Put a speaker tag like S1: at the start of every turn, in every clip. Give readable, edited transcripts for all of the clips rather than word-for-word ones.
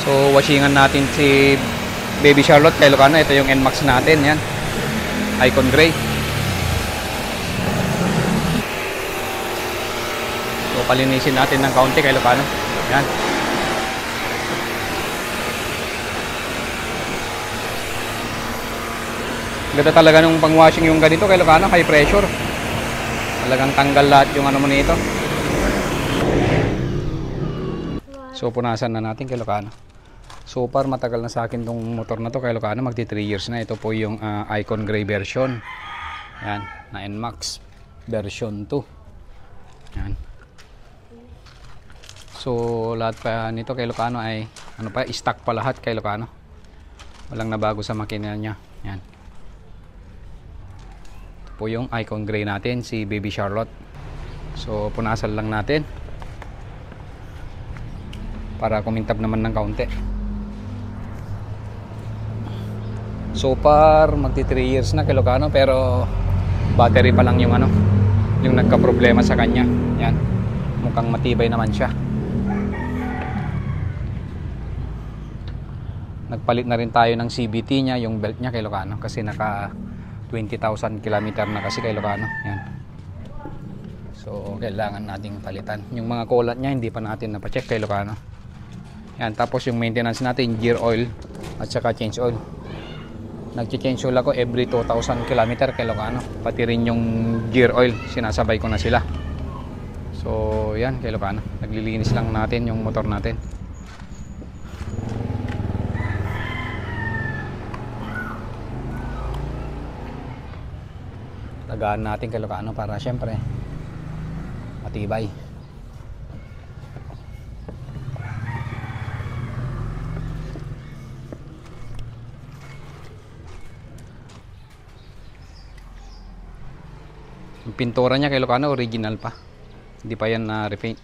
S1: So washingan natin si Baby Charlotte kay Ilocano. Ito yung NMAX natin, yan, Icon Gray. So palinisin natin ng kaunti kay Ilocano, yan. Ganda talaga nung pang-washing yung ganito kay Ilocano, high pressure. Talagang tanggal lahat yung ano mo nito. So punasan na natin kay Ilocano. So far matagal na sa akin tong motor na to kay Ilocano, magti 3 years na. Ito po yung Icon Gray version. Yan, na NMAX version 2. Yan. So lahat pa nito kay Ilocano ay ano pa, stock pa lahat kay Ilocano. Walang nabago sa makina niya. Yan. Po yung Icon Gray natin, si Baby Charlotte. So punasan lang natin para kumintab naman ng kaunti. So far magti 3 years na kay Ilocano, pero battery pa lang yung ano, yung nagka-problema sa kanya. Yan, mukhang matibay naman siya. Nagpalit na rin tayo ng CVT niya, yung belt niya kay Ilocano, kasi naka 20,000 km na kasi kay Ilocano. Yan. So kailangan nating palitan. Yung mga kulat niya hindi pa natin napacheck kay Ilocano. Yan, tapos yung maintenance natin, gear oil at saka change oil. Nag-change oil ako every 2,000 km kay Ilocano. Pati rin yung gear oil, sinasabay ko na sila. So yan kay Ilocano. Naglilinis lang natin yung motor natin. Tagaan natin kay Ilocano para syempre matibay. Yung pintura niya kay Ilocano original pa, hindi pa yan na repaint.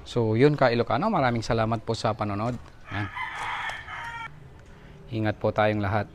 S1: So yun ka Ilocano, maraming salamat po sa panonood. Yan. Ingat po tayong lahat.